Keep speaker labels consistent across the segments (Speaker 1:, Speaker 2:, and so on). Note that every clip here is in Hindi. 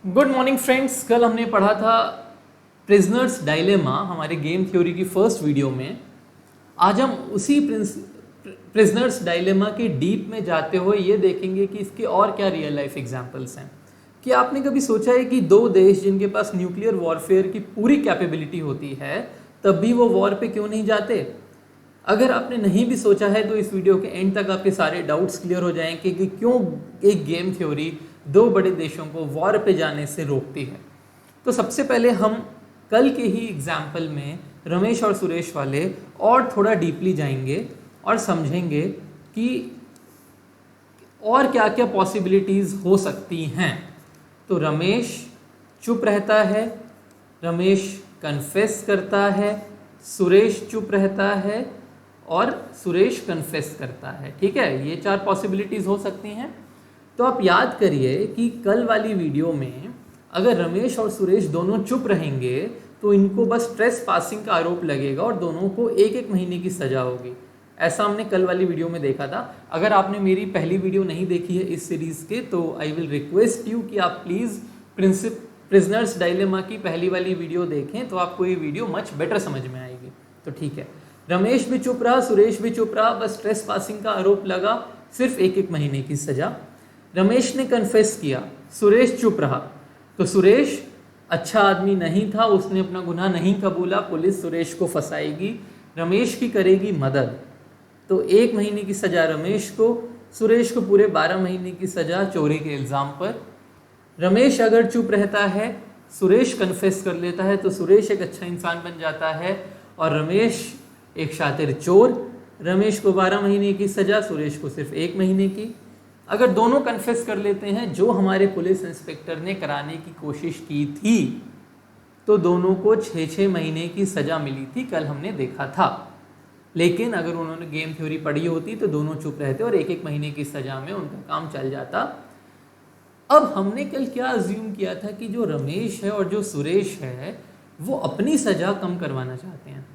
Speaker 1: Good morning friends. कल हमने पढ़ा था प्रिजनर्स डायलेमा हमारे गेम थ्योरी की फर्स्ट वीडियो में। आज हम उसी प्रिजनर्स डायलेमा के डीप में जाते हुए ये देखेंगे कि इसके और क्या रियल लाइफ एग्जांपल्स हैं। कि आपने कभी सोचा है कि दो देश जिनके पास न्यूक्लियर वॉरफेयर की पूरी कैपेबिलिटी होती है तब भी वो वॉर पे क्यों नहीं जाते? अगर आपने नहीं भी सोचा है तो इस वीडियो के एंड तक आपके सारे डाउट्स क्लियर हो जाएंगे कि क्यों एक गेम थ्योरी दो बड़े देशों को वॉर पे जाने से रोकती है। तो सबसे पहले हम कल के ही एग्जाम्पल में रमेश और सुरेश वाले और थोड़ा डीपली जाएंगे और समझेंगे कि और क्या क्या पॉसिबिलिटीज़ हो सकती हैं। तो रमेश चुप रहता है, रमेश कन्फेस करता है, सुरेश चुप रहता है और सुरेश कन्फेस करता है। ठीक है, ये चार पॉसिबिलिटीज़ हो सकती हैं। तो आप याद करिए कि कल वाली वीडियो में अगर रमेश और सुरेश दोनों चुप रहेंगे तो इनको बस ट्रेस पासिंग का आरोप लगेगा और दोनों को एक एक महीने की सज़ा होगी। ऐसा हमने कल वाली वीडियो में देखा था। अगर आपने मेरी पहली वीडियो नहीं देखी है इस सीरीज़ के तो आई विल रिक्वेस्ट यू कि आप प्लीज़ प्रिजनर्स डायलेमा की पहली वाली वीडियो देखें तो आपको ये वीडियो मच बेटर समझ में आएगी। तो ठीक है, रमेश भी चुप रहा, सुरेश भी चुप रहा, बस ट्रेस पासिंग का आरोप लगा, सिर्फ एक एक महीने की सज़ा। रमेश ने कन्फेस किया, सुरेश चुप रहा। तो सुरेश अच्छा आदमी नहीं था, उसने अपना गुनाह नहीं कबूला, पुलिस सुरेश को फंसाएगी, रमेश की करेगी मदद। तो एक महीने की सज़ा रमेश को, सुरेश को पूरे 12 महीने की सज़ा चोरी के इल्ज़ाम पर। रमेश अगर चुप रहता है, सुरेश कन्फेस कर लेता है तो सुरेश एक अच्छा इंसान बन जाता है और रमेश एक शातिर चोर। रमेश को 12 महीने की सज़ा, सुरेश को सिर्फ 1 महीने की। अगर दोनों कन्फेस कर लेते हैं जो हमारे पुलिस इंस्पेक्टर ने कराने की कोशिश की थी तो दोनों को 6-6 महीने की सज़ा मिली थी, कल हमने देखा था। लेकिन अगर उन्होंने गेम थ्योरी पढ़ी होती तो दोनों चुप रहते और एक एक महीने की सज़ा में उनका काम चल जाता। अब हमने कल क्या अज्यूम किया था कि जो रमेश है और जो सुरेश है वो अपनी सज़ा कम करवाना चाहते हैं।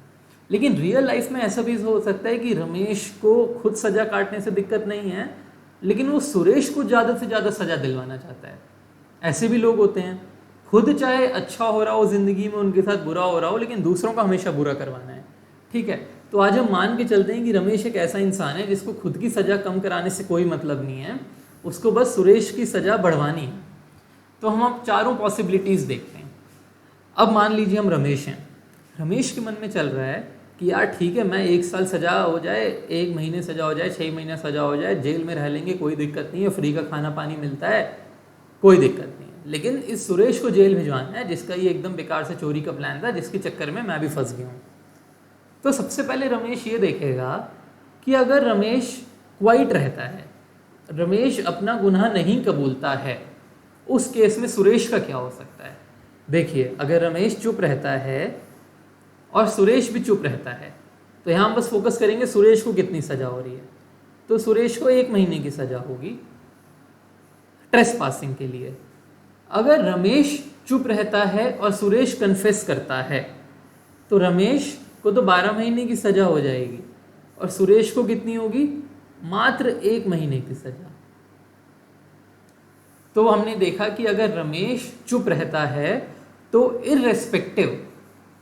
Speaker 1: लेकिन रियल लाइफ में ऐसा भी हो सकता है कि रमेश को खुद सज़ा काटने से दिक्कत नहीं है लेकिन वो सुरेश को ज़्यादा से ज़्यादा सज़ा दिलवाना चाहता है। ऐसे भी लोग होते हैं, खुद चाहे अच्छा हो रहा हो ज़िंदगी में, उनके साथ बुरा हो रहा हो, लेकिन दूसरों का हमेशा बुरा करवाना है। ठीक है, तो आज हम मान के चलते हैं कि रमेश एक ऐसा इंसान है जिसको खुद की सज़ा कम कराने से कोई मतलब नहीं है, उसको बस सुरेश की सज़ा बढ़वानी है। तो हम अब चारों पॉसिबिलिटीज़ देखते हैं। अब मान लीजिए हम रमेश हैं, रमेश के मन में चल रहा है कि यार ठीक है, मैं 1 साल सज़ा हो जाए, 1 महीने सज़ा हो जाए, 6 महीना सज़ा हो जाए, जेल में रह लेंगे, कोई दिक्कत नहीं है, फ्री का खाना पानी मिलता है, कोई दिक्कत नहीं है। लेकिन इस सुरेश को जेल भिजवाना है जिसका ये एकदम बेकार से चोरी का प्लान था, जिसके चक्कर में मैं भी फंस गया हूँ। तो सबसे पहले रमेश ये देखेगा कि अगर रमेश क्वाइट रहता है, रमेश अपना गुनाह नहीं कबूलता है, उस केस में सुरेश का क्या हो सकता है। देखिए, अगर रमेश चुप रहता है और सुरेश भी चुप रहता है तो यहाँ हम बस फोकस करेंगे सुरेश को कितनी सज़ा हो रही है। तो सुरेश को 1 महीने की सज़ा होगी ट्रेस पासिंग के लिए। अगर रमेश चुप रहता है और सुरेश कन्फेस करता है तो रमेश को तो 12 महीने की सज़ा हो जाएगी और सुरेश को कितनी होगी, मात्र 1 महीने की सज़ा। तो हमने देखा कि अगर रमेश चुप रहता है तो इर्रेस्पेक्टिव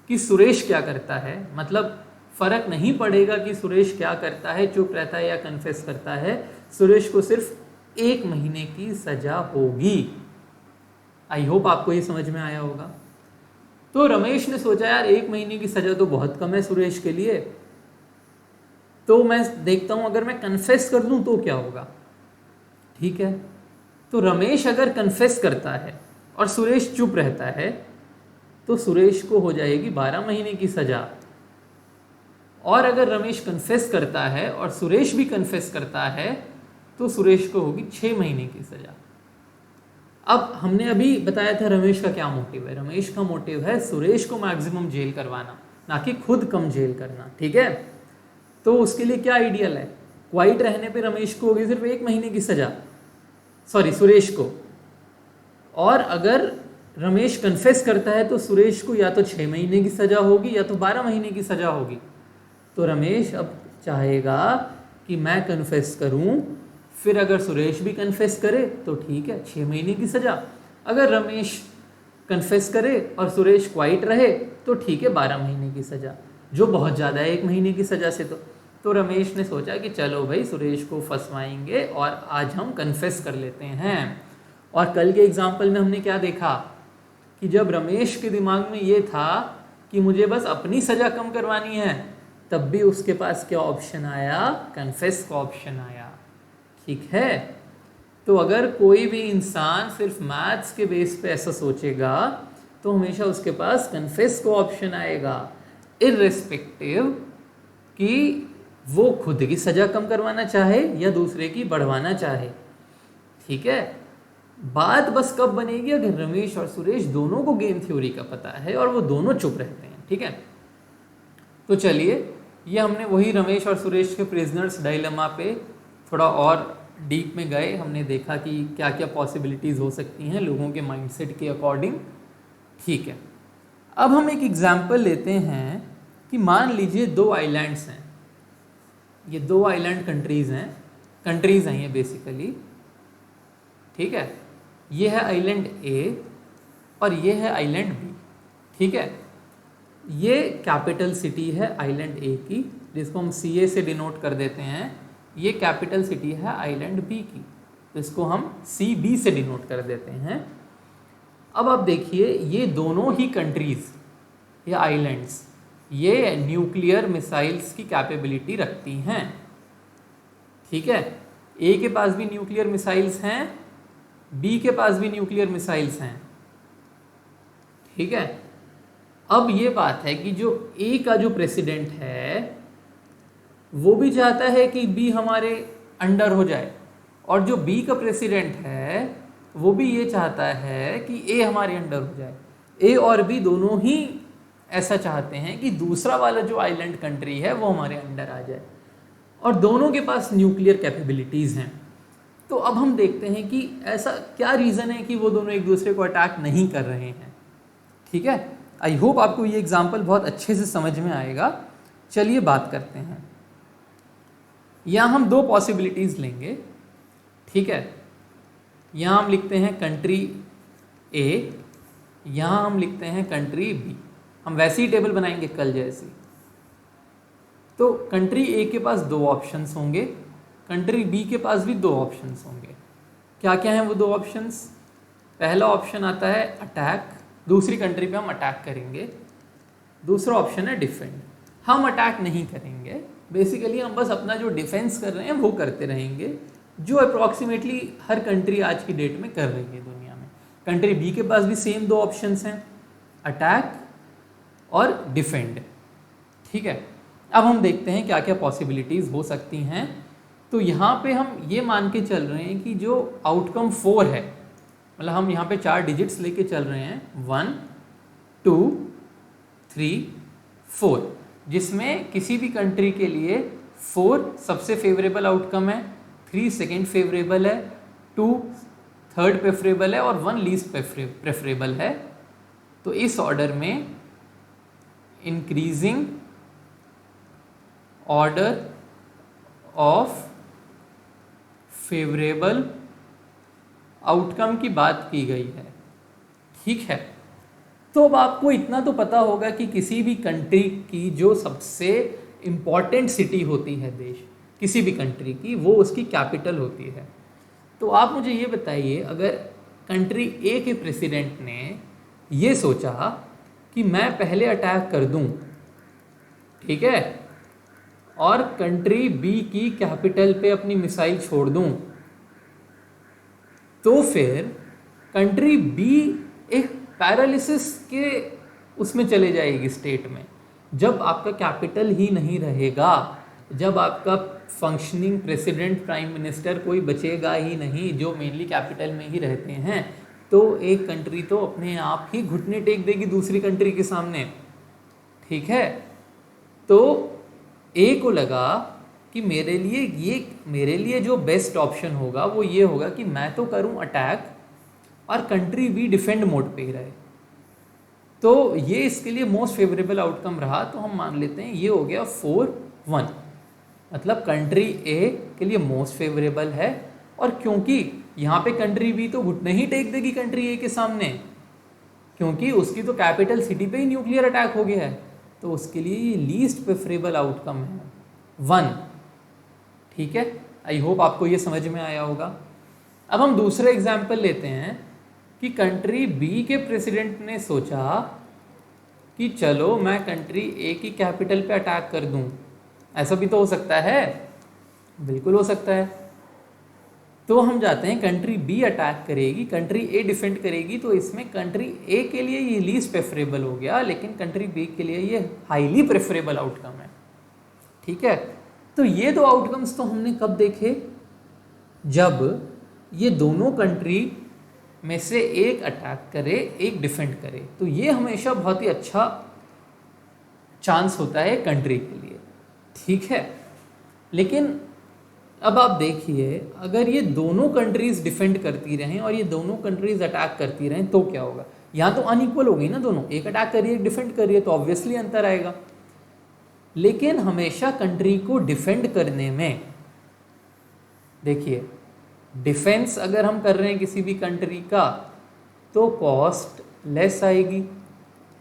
Speaker 1: कि सुरेश क्या करता है, मतलब फ़र्क नहीं पड़ेगा कि सुरेश क्या करता है, चुप रहता है या कन्फेस करता है, सुरेश को सिर्फ 1 महीने की सज़ा होगी। आई होप आपको ये समझ में आया होगा। तो रमेश ने सोचा यार 1 महीने की सज़ा तो बहुत कम है सुरेश के लिए, तो मैं देखता हूँ अगर मैं कन्फेस कर दूँ तो क्या होगा। ठीक है, तो रमेश अगर कन्फेस करता है और सुरेश चुप रहता है तो सुरेश को हो जाएगी 12 महीने की सज़ा। और अगर रमेश कन्फेस करता है और सुरेश भी कन्फेस करता है तो सुरेश को होगी 6 महीने की सज़ा। अब हमने अभी बताया था रमेश का क्या मोटिव है। रमेश का मोटिव है सुरेश को मैक्सिमम जेल करवाना, ना कि खुद कम जेल करना। ठीक है, तो उसके लिए क्या आइडियल है, क्वाइट रहने पे रमेश को होगी सिर्फ 1 महीने की सज़ा, सॉरी सुरेश को। और अगर रमेश कन्फेस करता है तो सुरेश को या तो 6 महीने की सज़ा होगी या तो 12 महीने की सज़ा होगी। तो रमेश अब चाहेगा कि मैं कन्फेस करूं, फिर अगर सुरेश भी कन्फेस करे तो ठीक है 6 महीने की सज़ा, अगर रमेश कन्फेस करे और सुरेश क्वाइट रहे तो ठीक है, 12 महीने की सज़ा, जो बहुत ज़्यादा है 1 महीने की सज़ा से। तो रमेश ने सोचा कि चलो भाई सुरेश को फंसवाएंगे और आज हम कन्फेस कर लेते हैं। और कल के एग्जाम्पल में हमने क्या देखा कि जब रमेश के दिमाग में ये था कि मुझे बस अपनी सज़ा कम करवानी है, तब भी उसके पास क्या ऑप्शन आया? कन्फेस का ऑप्शन आया। ठीक है, तो अगर कोई भी इंसान सिर्फ मैथ्स के बेस पे ऐसा सोचेगा तो हमेशा उसके पास कन्फेस का ऑप्शन आएगा, इर्रेस्पेक्टिव कि वो खुद की सज़ा कम करवाना चाहे या दूसरे की बढ़वाना चाहे। ठीक है, बात बस कब बनेगी? अगर रमेश और सुरेश दोनों को गेम थ्योरी का पता है और वो दोनों चुप रहते हैं। ठीक है, तो चलिए, ये हमने वही रमेश और सुरेश के प्रिजनर्स डायलेमा पे थोड़ा और डीप में गए। हमने देखा कि क्या क्या पॉसिबिलिटीज़ हो सकती हैं लोगों के माइंडसेट के अकॉर्डिंग। ठीक है, अब हम एक एग्जाम्पल लेते हैं कि मान लीजिए 2 आइलैंड्स हैं। ये 2 आइलैंड कंट्रीज़ हैं ये बेसिकली। ठीक है, ये है आइलैंड ए और ये है आइलैंड बी। ठीक है, ये कैपिटल सिटी है आइलैंड ए की, जिसको हम CA से डिनोट कर देते हैं। ये कैपिटल सिटी है आइलैंड बी की, तो इसको हम CB से डिनोट कर देते हैं। अब आप देखिए, ये दोनों ही कंट्रीज़ या आइलैंड्स ये न्यूक्लियर मिसाइल्स की कैपेबिलिटी रखती हैं। ठीक है, ए के पास भी न्यूक्लियर मिसाइल्स हैं, बी के पास भी न्यूक्लियर मिसाइल्स हैं। ठीक है, अब ये बात है कि जो ए का जो प्रेसिडेंट है वो भी चाहता है कि बी हमारे अंडर हो जाए, और जो बी का प्रेसिडेंट है वो भी ये चाहता है कि ए हमारे अंडर हो जाए। ए और बी दोनों ही ऐसा चाहते हैं कि दूसरा वाला जो आइलैंड कंट्री है वो हमारे अंडर आ जाए, और दोनों के पास न्यूक्लियर कैपेबिलिटीज़ हैं। तो अब हम देखते हैं कि ऐसा क्या रीज़न है कि वो दोनों एक दूसरे को अटैक नहीं कर रहे हैं। ठीक है, आई होप आपको ये एग्जाम्पल बहुत अच्छे से समझ में आएगा। चलिए बात करते हैं। यहाँ हम 2 पॉसिबिलिटीज़ लेंगे। ठीक है, यहाँ हम लिखते हैं कंट्री ए, यहाँ हम लिखते हैं कंट्री बी। हम वैसी ही टेबल बनाएंगे कल जैसी। तो कंट्री ए के पास 2 ऑप्शंस होंगे, कंट्री बी के पास भी 2 ऑप्शंस होंगे। क्या क्या हैं वो 2 ऑप्शंस? पहला ऑप्शन आता है अटैक, दूसरी कंट्री पे हम अटैक करेंगे। दूसरा ऑप्शन है डिफेंड। हम अटैक नहीं करेंगे, बेसिकली हम बस अपना जो डिफेंस कर रहे हैं वो करते रहेंगे, जो अप्रॉक्सीमेटली हर कंट्री आज की डेट में कर रही है दुनिया में। कंट्री बी के पास भी सेम 2 ऑप्शंस हैं, अटैक और डिफेंड। ठीक है, अब हम देखते हैं क्या क्या पॉसिबिलिटीज़ हो सकती हैं। तो यहाँ पे हम ये मान के चल रहे हैं कि जो आउटकम 4 है, मतलब हम यहाँ पे 4 डिजिट्स लेके चल रहे हैं, 1 2 3 4, जिसमें किसी भी कंट्री के लिए 4 सबसे फेवरेबल आउटकम है, 3 सेकेंड फेवरेबल है, 2 थर्ड प्रेफरेबल है और 1 लीस्ट प्रेफरेबल है। तो इस ऑर्डर में increasing order of favourable outcome की बात की गई है। ठीक है, तो अब आपको इतना तो पता होगा कि किसी भी कंट्री की जो सबसे इम्पॉर्टेंट सिटी होती है देश किसी भी कंट्री की, वो उसकी कैपिटल होती है। तो आप मुझे ये बताइए, अगर कंट्री ए के प्रेसिडेंट ने ये सोचा कि मैं पहले अटैक कर दूं, ठीक है, और कंट्री बी की कैपिटल पे अपनी मिसाइल छोड़ दूं, तो फिर कंट्री बी एक पैरालिसिस के उसमें चले जाएगी स्टेट में। जब आपका कैपिटल ही नहीं रहेगा, जब आपका फंक्शनिंग प्रेसिडेंट प्राइम मिनिस्टर कोई बचेगा ही नहीं, जो मेनली कैपिटल में ही रहते हैं, तो एक कंट्री तो अपने आप ही घुटने टेक देगी दूसरी कंट्री के सामने। ठीक है, तो ए को लगा कि मेरे लिए जो बेस्ट ऑप्शन होगा वो ये होगा कि मैं तो करूं अटैक और कंट्री बी डिफेंड मोड पे ही रहे। तो ये इसके लिए मोस्ट फेवरेबल आउटकम रहा। तो हम मान लेते हैं ये हो गया 4-1, मतलब कंट्री ए के लिए मोस्ट फेवरेबल है। और क्योंकि यहाँ पे कंट्री बी तो घुटने ही टेक देगी कंट्री ए के सामने, क्योंकि उसकी तो कैपिटल सिटी पे ही न्यूक्लियर अटैक हो गया है। तो उसके लिए ये लीस्ट प्रेफरेबल आउटकम है 1। ठीक है, आई होप आपको ये समझ में आया होगा। अब हम दूसरे एग्जाम्पल लेते हैं कि कंट्री बी के प्रेसिडेंट ने सोचा कि चलो मैं कंट्री ए की कैपिटल पे अटैक कर दूं। ऐसा भी तो हो सकता है, बिल्कुल हो सकता है। तो हम जाते हैं, कंट्री बी अटैक करेगी, कंट्री ए डिफेंड करेगी, तो इसमें कंट्री ए के लिए ये लीस्ट प्रेफरेबल हो गया, लेकिन कंट्री बी के लिए ये हाईली प्रेफरेबल आउटकम है। ठीक है, तो ये दो आउटकम्स तो हमने कब देखे, जब ये दोनों कंट्री में से एक अटैक करे, एक डिफेंड करे। तो ये हमेशा बहुत ही अच्छा चांस होता है कंट्री के लिए। ठीक है, लेकिन अब आप देखिए, अगर ये दोनों कंट्रीज डिफेंड करती रहें और ये दोनों कंट्रीज अटैक करती रहें तो क्या होगा। यहाँ तो अनइक्वल हो गई ना दोनों, एक अटैक करिए एक डिफेंड करिए, तो ऑब्वियसली अंतर आएगा। लेकिन हमेशा कंट्री को डिफेंड करने में, देखिए डिफेंस अगर हम कर रहे हैं किसी भी कंट्री का, तो कॉस्ट लेस आएगी,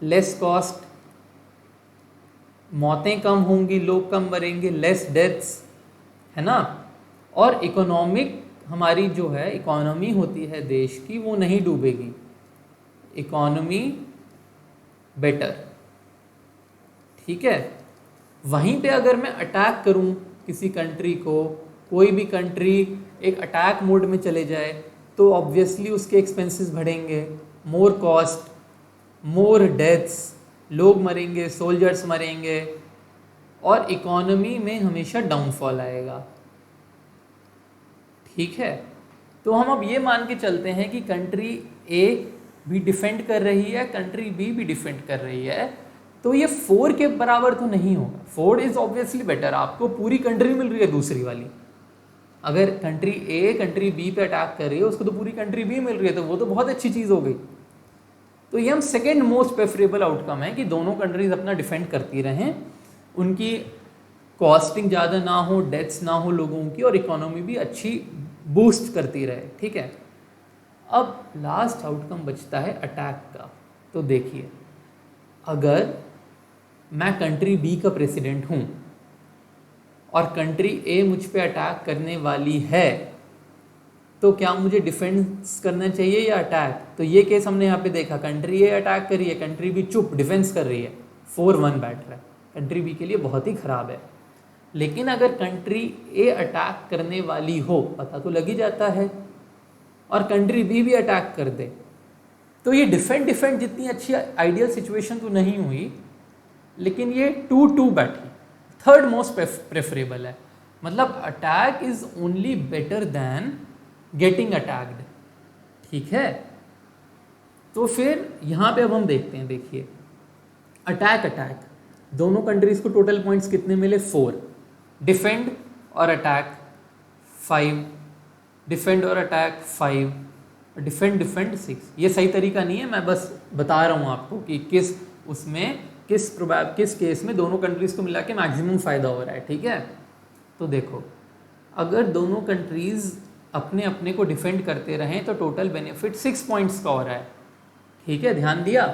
Speaker 1: लेस कॉस्ट, मौतें कम होंगी, लोग कम मरेंगे, लेस डेथ्स, है ना। और इकोनॉमिक हमारी जो है इकोनॉमी होती है देश की, वो नहीं डूबेगी, इकोनॉमी बेटर। ठीक है, वहीं पे अगर मैं अटैक करूं किसी कंट्री को, कोई भी कंट्री एक अटैक मोड में चले जाए, तो ऑब्वियसली उसके एक्सपेंसेस बढ़ेंगे, मोर कॉस्ट, मोर डेथ्स, लोग मरेंगे, सोल्जर्स मरेंगे, और इकोनॉमी में हमेशा डाउनफॉल आएगा। ठीक है, तो हम अब ये मान के चलते हैं कि कंट्री ए भी डिफेंड कर रही है, कंट्री बी भी डिफेंड कर रही है, तो ये 4 के बराबर तो नहीं होगा। 4 इज ऑब्वियसली बेटर, आपको पूरी कंट्री मिल रही है दूसरी वाली। अगर कंट्री ए कंट्री बी पे अटैक कर रही है, उसको तो पूरी कंट्री बी मिल रही है, तो वो तो बहुत अच्छी चीज़ हो गई। तो ये हम सेकेंड मोस्ट प्रेफरेबल आउटकम है कि दोनों कंट्रीज अपना डिफेंड करती रहें, उनकी कॉस्टिंग ज़्यादा ना हो, डेथ्स ना हो लोगों की, और इकोनॉमी भी अच्छी बूस्ट करती रहे। ठीक है, अब लास्ट आउटकम बचता है अटैक का। तो देखिए, अगर मैं कंट्री बी का प्रेसिडेंट हूँ और कंट्री ए मुझ पे अटैक करने वाली है, तो क्या मुझे डिफेंस करना चाहिए या अटैक। तो ये केस हमने यहाँ पे देखा, कंट्री ए अटैक कर रही है, कंट्री बी चुप डिफेंस कर रही है, 4-1 बैठ रहा है, कंट्री बी के लिए बहुत ही खराब है। लेकिन अगर कंट्री ए अटैक करने वाली हो, पता तो लग ही जाता है, और कंट्री बी भी अटैक कर दे, तो ये डिफेंड जितनी अच्छी आइडियल सिचुएशन तो नहीं हुई, लेकिन ये 2-2 बैठी, थर्ड मोस्ट प्रेफरेबल है। मतलब attack is only better than getting attacked. ठीक है, तो फिर यहाँ पे अब हम देखते हैं, देखिए अटैक दोनों कंट्रीज को टोटल पॉइंट्स कितने मिले, 4, डिफेंड और अटैक 5, डिफेंड और अटैक 5, डिफेंड 6। ये सही तरीका नहीं है, मैं बस बता रहा हूँ आपको कि किस उसमें किस केस में दोनों कंट्रीज को मिला के मैक्सिमम फ़ायदा हो रहा है। ठीक है, तो देखो, अगर दोनों कंट्रीज अपने अपने को डिफेंड करते रहें तो टोटल बेनिफिट 6 पॉइंट्स का हो रहा है। ठीक है, ध्यान दिया,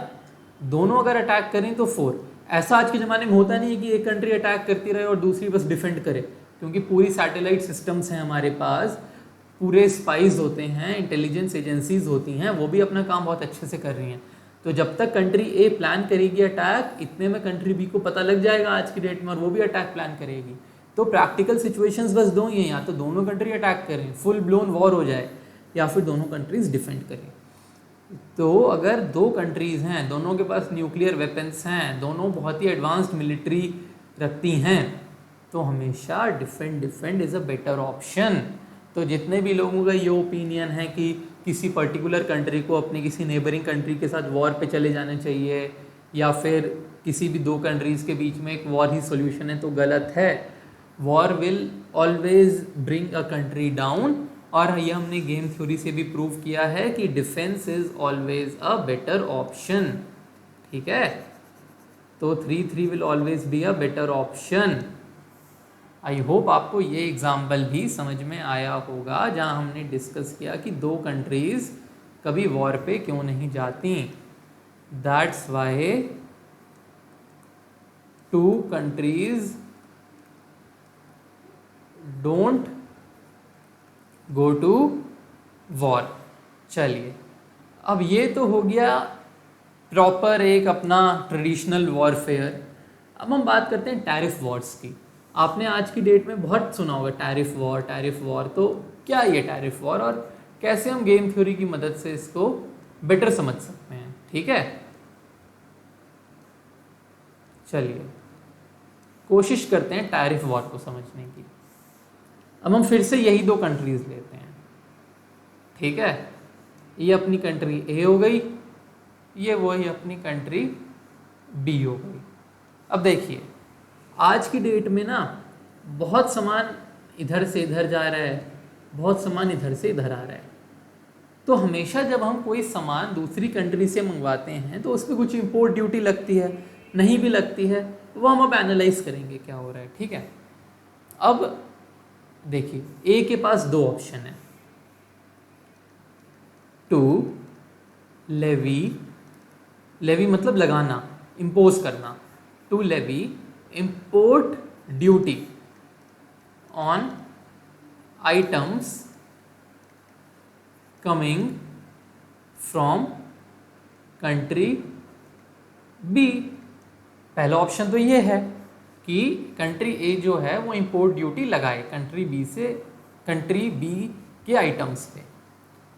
Speaker 1: दोनों अगर अटैक करें तो 4। ऐसा आज के ज़माने में होता नहीं है कि एक कंट्री अटैक करती रहे और दूसरी बस डिफेंड करे, क्योंकि पूरी सैटेलाइट सिस्टम्स हैं हमारे पास, पूरे स्पाइज होते हैं, इंटेलिजेंस एजेंसीज होती हैं, वो भी अपना काम बहुत अच्छे से कर रही हैं। तो जब तक कंट्री ए प्लान करेगी अटैक, इतने में कंट्री बी को पता लग जाएगा आज की डेट में, और वो भी अटैक प्लान करेगी। तो प्रैक्टिकल सिचुएशंस बस दो ही हैं, या तो दोनों कंट्री अटैक करें, फुल ब्लोन वॉर हो जाए, या फिर दोनों कंट्रीज डिफेंड करें। तो अगर दो कंट्रीज हैं, दोनों के पास न्यूक्लियर वेपन्स हैं, दोनों बहुत ही एडवांस्ड मिलिट्री रखती हैं, तो हमेशा defend is a better option. तो जितने भी लोगों का ये ओपिनियन है कि किसी पर्टिकुलर कंट्री को अपने किसी नेबरिंग कंट्री के साथ वॉर पे चले जाना चाहिए, या फिर किसी भी दो कंट्रीज़ के बीच में एक वॉर ही सोल्यूशन है, तो गलत है। War will always bring a country down, और ये हमने गेम थ्योरी से भी प्रूव किया है कि defence is always a better option. ठीक है, तो 3-3 will always be a better option. I hope आपको ये एग्जाम्पल भी समझ में आया होगा, जहाँ हमने डिस्कस किया कि दो कंट्रीज़ कभी वॉर पे क्यों नहीं जाती। That's why two countries don't go to war. चलिए, अब ये तो हो गया प्रॉपर एक अपना ट्रेडिशनल वॉरफेयर। अब हम बात करते हैं टैरिफ वॉर्स की। आपने आज की डेट में बहुत सुना होगा टैरिफ वॉर। तो क्या ये टैरिफ वॉर और कैसे हम गेम थ्योरी की मदद से इसको बेटर समझ सकते हैं, ठीक है। चलिए कोशिश करते हैं टैरिफ वॉर को समझने की। अब हम फिर से यही दो कंट्रीज लेते हैं, ठीक है। ये अपनी कंट्री ए हो गई, ये वही अपनी कंट्री बी हो गई। अब देखिए आज की डेट में ना बहुत सामान इधर से इधर जा रहा है, बहुत सामान इधर से इधर आ रहा है। तो हमेशा जब हम कोई सामान दूसरी कंट्री से मंगवाते हैं तो उस पर कुछ इंपोर्ट ड्यूटी लगती है, नहीं भी लगती है, वो हम अब एनालाइज करेंगे क्या हो रहा है, ठीक है। अब देखिए ए के पास दो ऑप्शन है, टू लेवी मतलब लगाना, इम्पोज करना, to levy import duty on items coming from country B. पहला ऑप्शन तो ये है कि कंट्री ए जो है वो इम्पोर्ट ड्यूटी लगाए कंट्री बी के आइटम्स पे।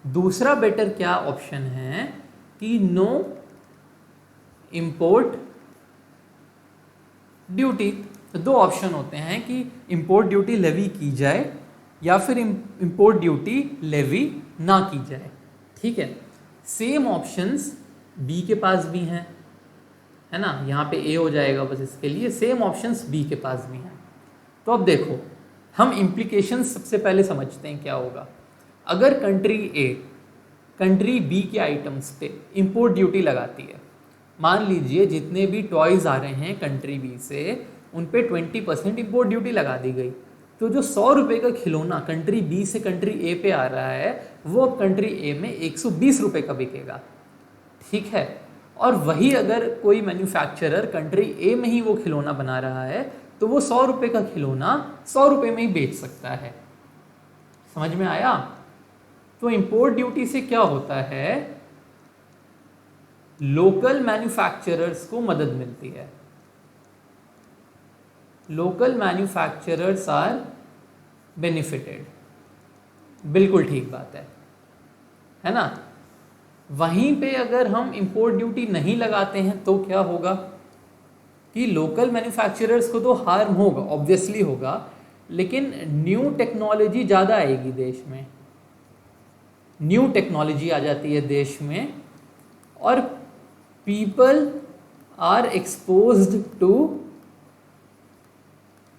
Speaker 1: दूसरा बेटर क्या ऑप्शन है कि नो इम्पोर्ट ड्यूटी। तो दो ऑप्शन होते हैं कि इम्पोर्ट ड्यूटी लेवी की जाए या फिर इम्पोर्ट ड्यूटी लेवी ना की जाए, ठीक है। सेम ऑप्शंस बी के पास भी हैं, है ना। यहाँ पे ए हो जाएगा बस इसके लिए, सेम ऑप्शंस बी के पास भी हैं। तो अब देखो हम इम्प्लीकेशंस सबसे पहले समझते हैं क्या होगा। अगर कंट्री ए कंट्री बी के आइटम्स पे इंपोर्ट ड्यूटी लगाती है, मान लीजिए जितने भी टॉयज़ आ रहे हैं कंट्री बी से उन पे 20% इंपोर्ट ड्यूटी लगा दी गई, तो जो 100 रुपये का खिलौना कंट्री बी से कंट्री ए पे आ रहा है वो अब कंट्री ए में 120 रुपये का बिकेगा, ठीक है। और वही अगर कोई मैन्युफैक्चरर कंट्री ए में ही वो खिलौना बना रहा है तो वो 100 रुपये का खिलौना 100 रुपये में ही बेच सकता है। समझ में आया। तो इंपोर्ट ड्यूटी से क्या होता है, लोकल मैन्युफैक्चरर्स को मदद मिलती है। लोकल मैन्युफैक्चरर्स आर बेनिफिटेड, बिल्कुल ठीक बात है ना। वहीं पे अगर हम इंपोर्ट ड्यूटी नहीं लगाते हैं तो क्या होगा कि लोकल मैन्युफैक्चरर्स को तो हार्म होगा, ऑब्वियसली होगा, लेकिन न्यू टेक्नोलॉजी ज़्यादा आएगी देश में, न्यू टेक्नोलॉजी आ जाती है देश में और people are exposed to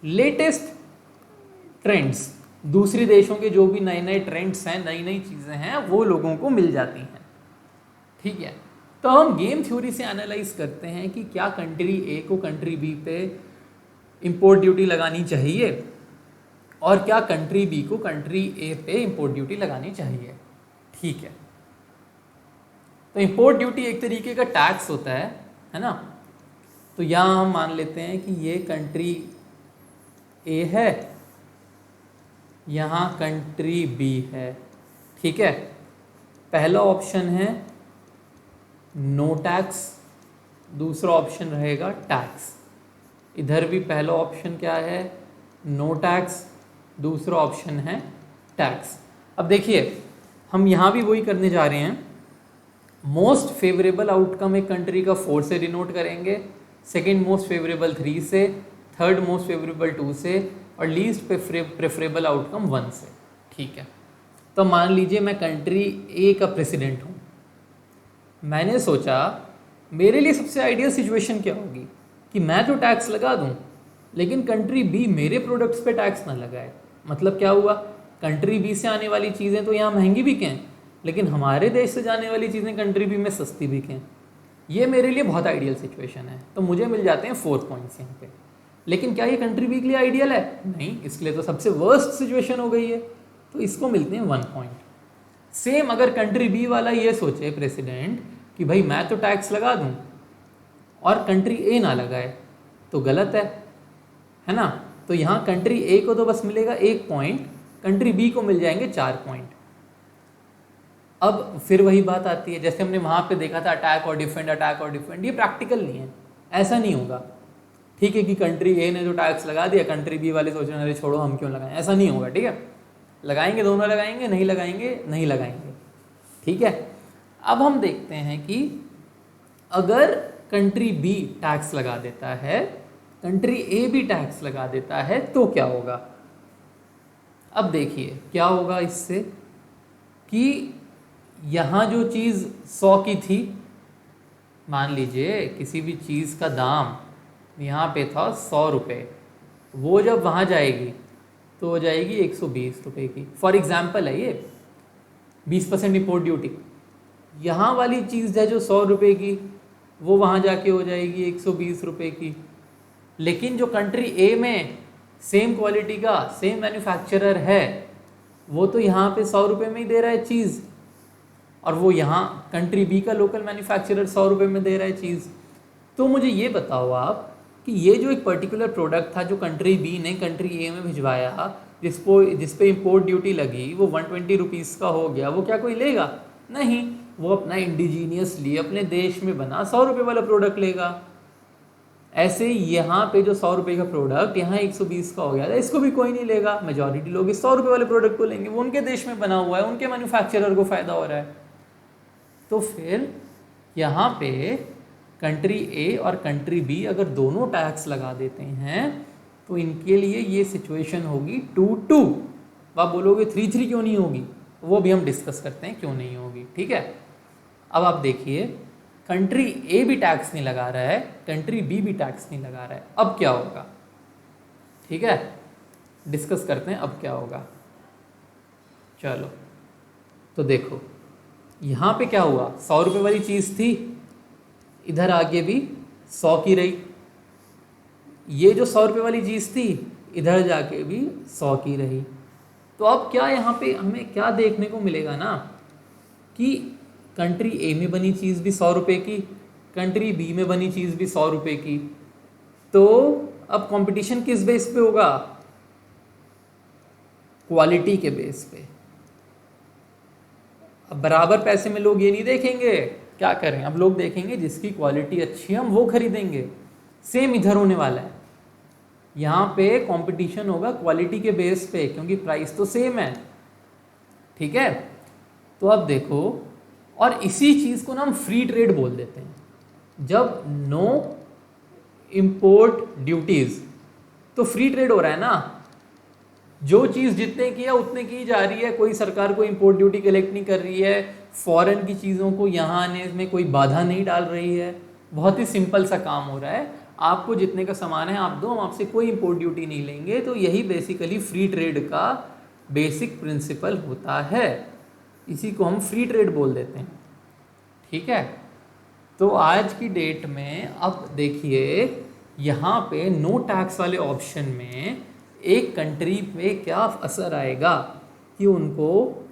Speaker 1: latest trends. दूसरे देशों के जो भी नए नए ट्रेंड्स हैं, नई नई चीज़ें हैं, वो लोगों को मिल जाती हैं, ठीक है। तो हम गेम थ्योरी से एनालाइज करते हैं कि क्या कंट्री ए को कंट्री बी पे इंपोर्ट ड्यूटी लगानी चाहिए और क्या कंट्री बी को कंट्री ए पे इंपोर्ट ड्यूटी लगानी चाहिए, ठीक है। तो इंपोर्ट ड्यूटी एक तरीके का टैक्स होता है ना। तो यहाँ हम मान लेते हैं कि ये कंट्री ए है, यहाँ कंट्री बी है, ठीक है। पहला ऑप्शन है नो टैक्स, दूसरा ऑप्शन रहेगा टैक्स। इधर भी पहला ऑप्शन क्या है, नो टैक्स, दूसरा ऑप्शन है टैक्स। अब देखिए हम यहाँ भी वही करने जा रहे हैं, मोस्ट फेवरेबल आउटकम एक कंट्री का 4 से डिनोट करेंगे, सेकेंड मोस्ट फेवरेबल 3 से, थर्ड मोस्ट फेवरेबल 2 से और लीस्ट प्रेफरेबल आउटकम 1 से, ठीक है। तो मान लीजिए मैं कंट्री ए का प्रेसिडेंट हूँ, मैंने सोचा मेरे लिए सबसे आइडियल सिचुएशन क्या होगी कि मैं तो टैक्स लगा दूं लेकिन कंट्री बी मेरे प्रोडक्ट्स पे टैक्स ना लगाए। मतलब क्या हुआ, कंट्री बी से आने वाली चीज़ें तो यहाँ महंगी बिकें लेकिन हमारे देश से जाने वाली चीज़ें कंट्री बी में सस्ती बिकें। ये मेरे लिए बहुत आइडियल सिचुएशन है। तो मुझे मिल जाते हैं 4 पॉइंट्स यहाँ पे। लेकिन क्या ये कंट्री बी के लिए आइडियल है? नहीं, इसके लिए तो सबसे वर्स्ट सिचुएशन हो गई है, तो इसको मिलते हैं 1 पॉइंट। सेम अगर कंट्री बी वाला ये सोचे प्रेसिडेंट कि भाई मैं तो टैक्स लगा दूं और कंट्री ए ना लगाए, तो गलत है ना? तो यहाँ कंट्री ए को तो बस मिलेगा 1 पॉइंट, कंट्री बी को मिल जाएंगे 4 पॉइंट। अब फिर वही बात आती है, जैसे हमने वहाँ पे देखा था अटैक और डिफेंड, अटैक और डिफेंड, ये प्रैक्टिकल नहीं है, ऐसा नहीं होगा। ठीक है कि कंट्री ए ने जो टैक्स लगा दिया, कंट्री बी वाले सोच रहे हैं अरे छोड़ो हम क्यों लगाएं, ऐसा नहीं होगा। ठीक है, लगाएंगे, दोनों लगाएंगे, नहीं लगाएंगे नहीं लगाएंगे। ठीक है, अब हम देखते हैं कि अगर कंट्री बी टैक्स लगा देता है, कंट्री ए भी टैक्स लगा देता है, तो क्या होगा? अब देखिए क्या होगा इससे कि यहाँ जो चीज़ 100 की थी, मान लीजिए किसी भी चीज़ का दाम यहाँ पे था 100 रुपये, वो जब वहाँ जाएगी तो हो जाएगी 120 रुपये की। फॉर एग्जाम्पल है ये, 20% इम्पोर्ट ड्यूटी। यहाँ वाली चीज़ है जो 100 रुपये की, वो वहाँ जाके हो जाएगी 120 रुपये की। लेकिन जो कंट्री ए में सेम क्वालिटी का सेम मैन्युफैक्चरर है, वो तो यहाँ पे 100 रुपये में ही दे रहा है चीज़, और वो यहाँ कंट्री बी का लोकल मैन्युफैक्चरर 100 रुपये में दे रहा है चीज़। तो मुझे ये बताओ आप कि ये जो एक पर्टिकुलर प्रोडक्ट था जो कंट्री बी ने कंट्री ए में भिजवाया, जिस पे इम्पोर्ट ड्यूटी लगी, वो 120 रुपीज़ का हो गया, वो क्या कोई लेगा? नहीं, वो अपना इंडिजीनियसली अपने देश में बना 100 रुपये वाला प्रोडक्ट लेगा। ऐसे यहाँ पे जो 100 रुपये का प्रोडक्ट यहाँ 120 का हो गया था, इसको भी कोई नहीं लेगा। मेजॉरिटी लोग इस 100 रुपये वाले प्रोडक्ट को लेंगे, वो उनके देश में बना हुआ है, उनके मैन्युफैक्चरर को फ़ायदा हो रहा है। तो फिर यहाँ पे कंट्री ए और कंट्री बी अगर दोनों टैक्स लगा देते हैं तो इनके लिए ये सिचुएशन होगी 2-2। आप बोलोगे 3-3 क्यों नहीं होगी? वो भी हम डिस्कस करते हैं क्यों नहीं होगी। ठीक है, अब आप देखिए कंट्री ए भी टैक्स नहीं लगा रहा है, कंट्री बी भी टैक्स नहीं लगा रहा है, अब क्या होगा? ठीक है, डिस्कस करते हैं अब क्या होगा। चलो तो देखो यहाँ पे क्या हुआ, 100 रुपये वाली चीज़ थी, इधर आगे भी 100 की रही। ये जो 100 रुपये वाली चीज़ थी, इधर जाके भी 100 की रही। तो अब क्या यहाँ पे हमें क्या देखने को मिलेगा ना कि कंट्री ए में बनी चीज़ भी 100 रुपये की, कंट्री बी में बनी चीज़ भी 100 रुपये की। तो अब कंपटीशन किस बेस पे होगा? क्वालिटी के बेस पे। अब बराबर पैसे में लोग ये नहीं देखेंगे, क्या करें, अब लोग देखेंगे जिसकी क्वालिटी अच्छी है हम वो खरीदेंगे। सेम इधर होने वाला है, यहाँ पे कंपटीशन होगा क्वालिटी के बेस पे, क्योंकि प्राइस तो सेम है। ठीक है, तो अब देखो, और इसी चीज़ को ना हम फ्री ट्रेड बोल देते हैं। जब नो इम्पोर्ट ड्यूटीज़, तो फ्री ट्रेड हो रहा है ना, जो चीज़ जितने की है उतने की जा रही है, कोई सरकार को इम्पोर्ट ड्यूटी कलेक्ट नहीं कर रही है, फॉरेन की चीज़ों को यहाँ आने में कोई बाधा नहीं डाल रही है, बहुत ही सिंपल सा काम हो रहा है। आपको जितने का सामान है आप दो, हम आपसे कोई इम्पोर्ट ड्यूटी नहीं लेंगे। तो यही बेसिकली फ्री ट्रेड का बेसिक प्रिंसिपल होता है, इसी को हम फ्री ट्रेड बोल देते हैं। ठीक है, तो आज की डेट में अब देखिए यहाँ पे नो टैक्स वाले ऑप्शन में एक कंट्री पे क्या असर आएगा कि उनको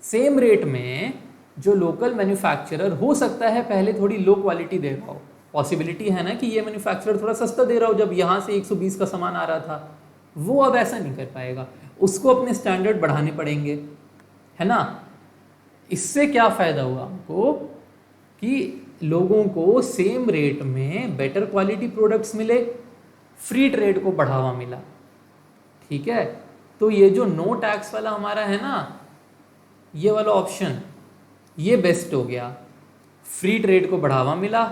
Speaker 1: सेम रेट में जो लोकल मैन्युफैक्चरर हो सकता है पहले थोड़ी लो क्वालिटी दे रहा हो, पॉसिबिलिटी है ना कि ये मैन्युफैक्चरर थोड़ा सस्ता दे रहा हो, जब यहाँ से 120 का सामान आ रहा था, वो अब ऐसा नहीं कर पाएगा, उसको अपने स्टैंडर्ड बढ़ाने पड़ेंगे, है ना। इससे क्या फ़ायदा हुआ हमको कि लोगों को सेम रेट में बेटर क्वालिटी प्रोडक्ट्स मिले, फ्री ट्रेड को बढ़ावा मिला। ठीक है, तो ये जो नो टैक्स वाला हमारा है ना, ये वाला ऑप्शन ये बेस्ट हो गया, फ्री ट्रेड को बढ़ावा मिला,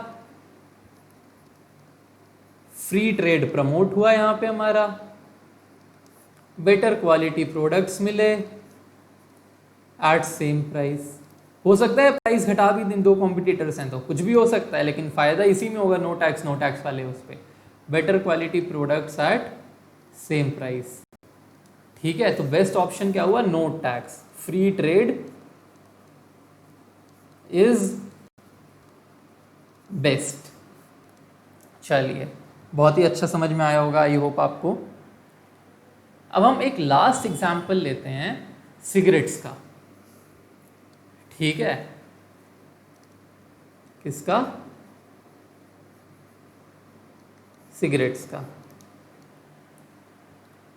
Speaker 1: फ्री ट्रेड प्रमोट हुआ, यहाँ पे हमारा बेटर क्वालिटी प्रोडक्ट्स मिले एट सेम प्राइस। हो सकता है प्राइस घटा भी दें, दो कॉम्पिटिटर्स हैं तो कुछ भी हो सकता है, लेकिन फ़ायदा इसी में होगा, नो टैक्स वाले उस पर, better quality products at same price. ठीक है, तो बेस्ट ऑप्शन क्या हुआ, no tax, free trade is best. चलिए बहुत ही अच्छा समझ में आया होगा, आई होप आपको। अब हम एक लास्ट एग्जाम्पल लेते हैं सिगरेट्स का, ठीक है। किसका? सिगरेट्स का।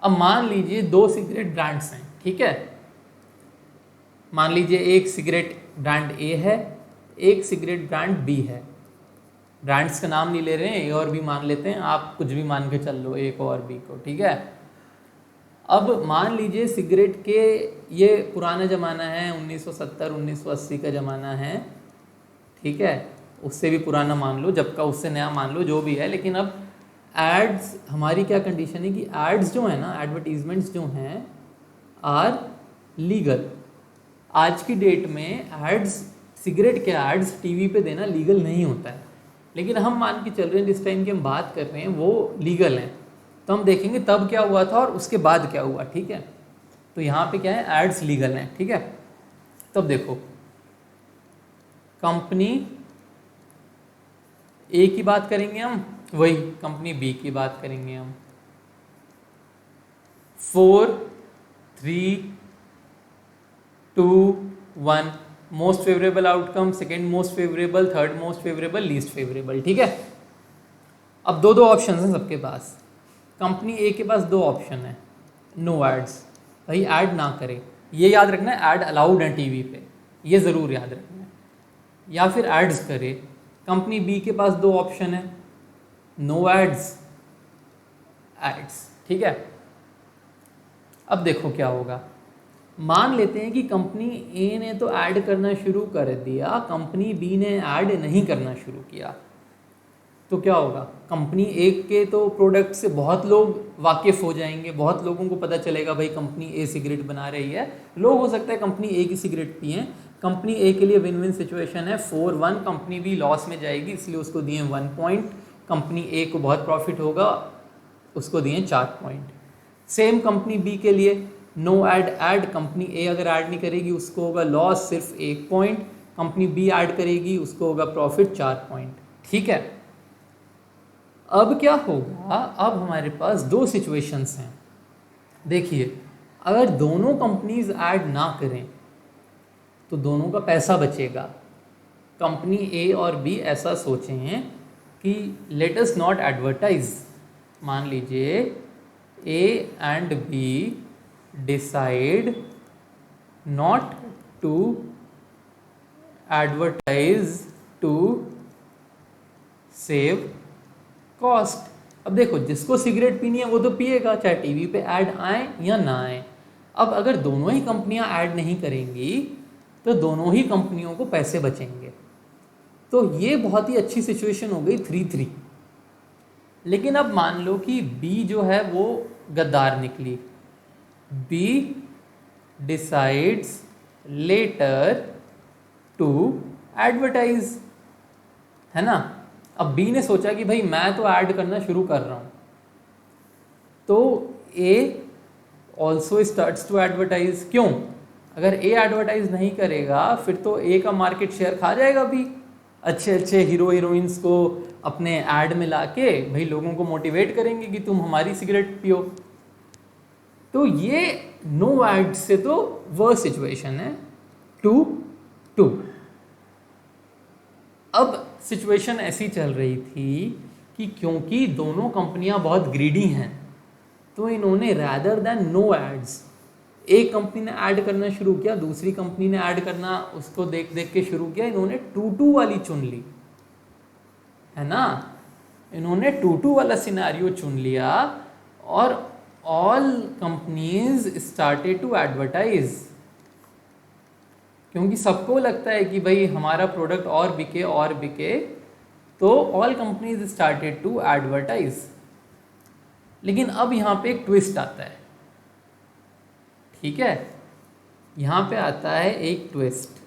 Speaker 1: अब मान लीजिए दो सिगरेट ब्रांड्स हैं, ठीक है। मान लीजिए एक सिगरेट ब्रांड ए है, एक सिगरेट ब्रांड बी है। ब्रांड्स का नाम नहीं ले रहे हैं, ए और बी मान लेते हैं, आप कुछ भी मान के चल लो ए को और बी को, ठीक है। अब मान लीजिए सिगरेट के, ये पुराना ज़माना है, 1970 1980 का ज़माना है, ठीक है। उससे भी पुराना मान लो, जब का उससे नया मान लो, जो भी है। लेकिन अब एड्स, हमारी क्या कंडीशन है कि एड्स जो है ना, एडवर्टीजमेंट्स जो हैं आर लीगल। आज की डेट में एड्स, सिगरेट के एड्स टीवी पे देना लीगल नहीं होता है, लेकिन हम मान के चल रहे हैं जिस टाइम की हम बात कर रहे हैं वो लीगल हैं। तो हम देखेंगे तब क्या हुआ था और उसके बाद क्या हुआ, ठीक है। तो यहाँ पे क्या है, एड्स लीगल हैं, ठीक है। तब देखो, कंपनी ए की बात करेंगे हम, वही कंपनी बी की बात करेंगे हम। 4 3 2 1, most favourable outcome, second most favourable, third most favourable, least favourable, ठीक है। अब दो ऑप्शन हैं सबके पास। कंपनी ए के पास दो ऑप्शन है, नो एड्स, भाई ऐड ना करे, ये याद रखना है, ऐड अलाउड है टीवी पे, ये ज़रूर याद रखना है, या फिर एड्स करे। कंपनी बी के पास दो ऑप्शन है, नो एड्स, एड्स, ठीक है। अब देखो क्या होगा, मान लेते हैं कि कंपनी ए ने तो ऐड करना शुरू कर दिया, कंपनी बी ने ऐड नहीं करना शुरू किया, तो क्या होगा, कंपनी ए के तो प्रोडक्ट से बहुत लोग वाकिफ़ हो जाएंगे, बहुत लोगों को पता चलेगा भाई कंपनी ए सिगरेट बना रही है, लोग हो सकता है कंपनी ए की सिगरेट पिएं। कंपनी ए के लिए विन विन सिचुएशन है, 4-1, कंपनी बी लॉस में जाएगी इसलिए उसको दिए 1 पॉइंट, कंपनी ए को बहुत प्रॉफिट होगा उसको दिए 4 पॉइंट। सेम कंपनी बी के लिए, नो ऐड, कंपनी ए अगर ऐड नहीं करेगी उसको होगा लॉस सिर्फ 1 पॉइंट, कंपनी बी ऐड करेगी उसको होगा प्रॉफिट 4 पॉइंट, ठीक है। अब क्या होगा, अब हमारे पास दो सिचुएशंस हैं। देखिए, अगर दोनों कंपनीज ऐड ना करें तो दोनों का पैसा बचेगा। कंपनी ए और बी ऐसा सोचें कि लेट अस नॉट एडवर्टाइज, मान लीजिए A and B decide not to advertise to save cost. अब देखो, जिसको सिगरेट पीनी है वो तो पिएगा, चाहे टीवी पे ऐड आए या ना आए। अब अगर दोनों ही कंपनियां ऐड नहीं करेंगी तो दोनों ही कंपनियों को पैसे बचेंगे। तो ये बहुत ही अच्छी सिचुएशन हो गई 3-3। लेकिन अब मान लो कि बी जो है वो गद्दार निकली, B decides later to advertise, है ना। अब बी ने सोचा कि भाई मैं तो ऐड करना शुरू कर रहा हूँ, तो ए ऑल्सो स्टार्ट्स टू एडवर्टाइज। क्यों? अगर ए एडवर्टाइज नहीं करेगा फिर तो ए का मार्केट शेयर खा जाएगा बी, अच्छे अच्छे हीरो हीरोइंस को अपने ऐड में लाके भाई लोगों को मोटिवेट करेंगे कि तुम हमारी सिगरेट पियो। तो ये नो ऐड से तो वर्स्ट सिचुएशन है, 2-2। अब सिचुएशन ऐसी चल रही थी कि क्योंकि दोनों कंपनियां बहुत ग्रीडी हैं तो इन्होंने रैदर देन नो एड्स, एक कंपनी ने ऐड करना शुरू किया, दूसरी कंपनी ने ऐड करना उसको देख देख के शुरू किया, इन्होंने 2-2 वाली चुन ली, है ना। इन्होंने 2-2 वाला सिनेरियो चुन लिया और all companies started to advertise, क्योंकि सबको लगता है कि भाई हमारा प्रोडक्ट और बिके, तो all companies started to advertise. लेकिन अब यहाँ पे एक ट्विस्ट आता है, ठीक है, यहाँ पे आता है एक ट्विस्ट।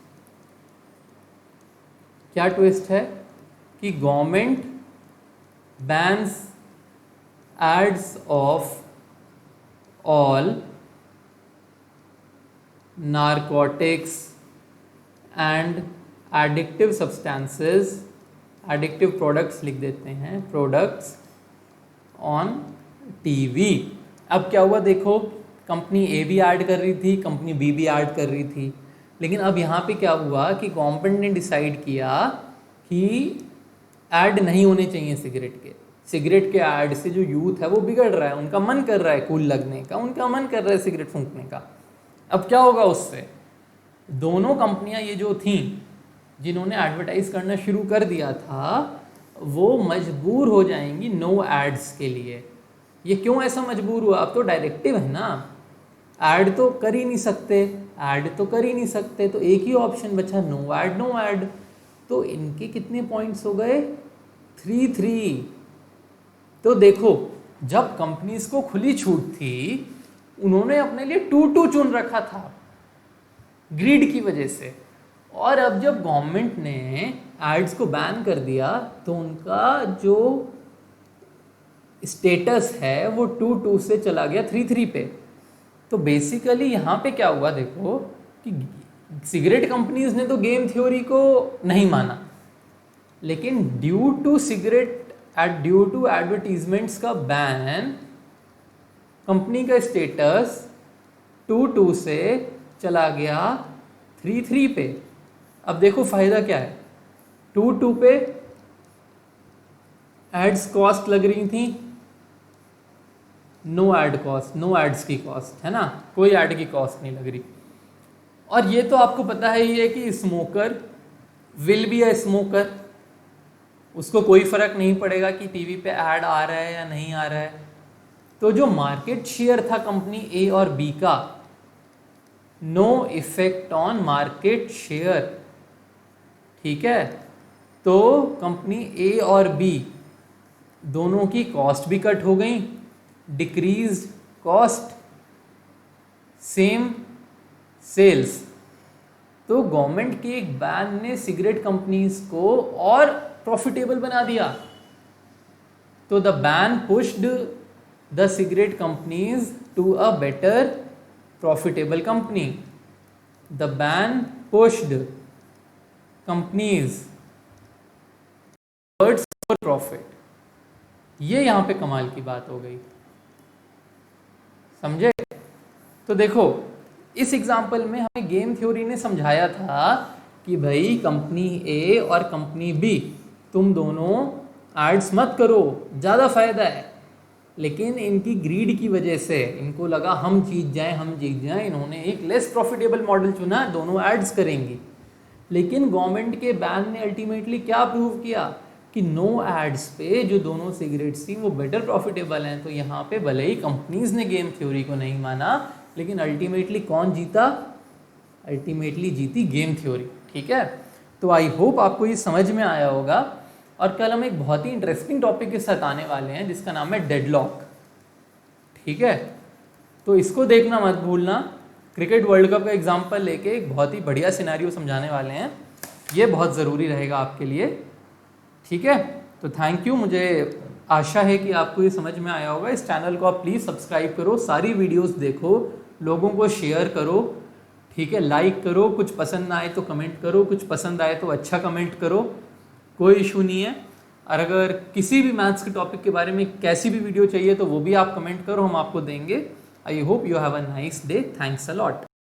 Speaker 1: क्या ट्विस्ट है कि government bans ads of all narcotics and addictive substances, addictive products लिख देते हैं, प्रोडक्ट्स ऑन टीवी। अब क्या हुआ देखो, कंपनी ए भी ऐड कर रही थी, कंपनी बी भी ऐड कर रही थी, लेकिन अब यहाँ पे क्या हुआ कि गवर्नमेंट ने डिसाइड किया कि ऐड नहीं होने चाहिए सिगरेट के। सिगरेट के ऐड से जो यूथ है वो बिगड़ रहा है, उनका मन कर रहा है कूल लगने का, उनका मन कर रहा है सिगरेट फूंकने का। अब क्या होगा उससे, दोनों कंपनियां ये जो थीं जिन्होंने एडवर्टाइज करना शुरू कर दिया था वो मजबूर हो जाएंगी नो एड्स के लिए। ये क्यों ऐसा मजबूर हुआ, अब तो डायरेक्टिव है ना, ऐड तो कर ही नहीं सकते, ऐड तो कर ही नहीं सकते, तो एक ही ऑप्शन बचा, नो ऐड नो ऐड। तो इनके कितने पॉइंट्स हो गए, 3-3। तो देखो जब कंपनीज को खुली छूट थी उन्होंने अपने लिए 2-2 चुन रखा था ग्रीड की वजह से, और अब जब गवर्नमेंट ने एड्स को बैन कर दिया तो उनका जो स्टेटस है वो 2-2 से चला गया 3-3 पे। तो बेसिकली यहाँ पे क्या हुआ देखो कि सिगरेट कंपनीज ने तो गेम थ्योरी को नहीं माना, लेकिन ड्यू टू एडवर्टीजमेंट्स का बैन कंपनी का स्टेटस 2-2 से चला गया 3-3 पे। अब देखो फायदा क्या है, 2-2 पे एड्स कॉस्ट लग रही थी, no ad cost, no ads की कॉस्ट है ना, कोई एड की कॉस्ट नहीं लग रही। और ये तो आपको पता है ही है कि smoker will be a smoker, उसको कोई फर्क नहीं पड़ेगा कि टीवी पे ऐड आ रहा है या नहीं आ रहा है। तो जो मार्केट शेयर था कंपनी ए और बी का, no effect on market share, ठीक है। तो कंपनी ए और बी दोनों की कॉस्ट भी कट हो गई, डिक्रीज कॉस्ट सेम सेल्स। तो गवर्नमेंट के एक बैन ने सिगरेट कंपनीज को और प्रॉफिटेबल बना दिया। तो the ban pushed the cigarette companies to a better profitable company. The ban pushed companies towards profit. ये यहां पे कमाल की बात हो गई, समझे। तो देखो इस एग्जाम्पल में हमें गेम थ्योरी ने समझाया था कि भाई कंपनी ए और कंपनी बी तुम दोनों एड्स मत करो, ज़्यादा फायदा है, लेकिन इनकी ग्रीड की वजह से इनको लगा हम जीत जाएं, इन्होंने एक लेस प्रॉफिटेबल मॉडल चुना, दोनों एड्स करेंगी। लेकिन गवर्नमेंट के बैन ने अल्टीमेटली क्या प्रूव किया कि नो एड्स पे जो दोनों सिगरेट्स थी वो बेटर प्रॉफिटेबल हैं। तो यहाँ पे भले ही कंपनीज ने गेम थ्योरी को नहीं माना, लेकिन अल्टीमेटली कौन जीता, अल्टीमेटली जीती गेम थ्योरी, ठीक है। तो आई होप आपको ये समझ में आया होगा। और कल हम एक बहुत ही इंटरेस्टिंग टॉपिक के साथ आने वाले हैं जिसका नाम है डेडलॉक, ठीक है। तो इसको देखना मत भूलना, क्रिकेट वर्ल्ड कप का एग्जाम्पल लेके एक बहुत ही बढ़िया सिनेरियो समझाने वाले हैं, ये बहुत ज़रूरी रहेगा आपके लिए, ठीक है। तो थैंक यू, मुझे आशा है कि आपको ये समझ में आया होगा। इस चैनल को आप प्लीज़ सब्सक्राइब करो, सारी वीडियोस देखो, लोगों को शेयर करो, ठीक है, लाइक करो, कुछ पसंद ना आए तो कमेंट करो, कुछ पसंद आए तो अच्छा कमेंट करो, कोई इशू नहीं है। और अगर किसी भी मैथ्स के टॉपिक के बारे में कैसी भी वीडियो चाहिए तो वो भी आप कमेंट करो, हम आपको देंगे। I hope you have a nice day, thanks a lot.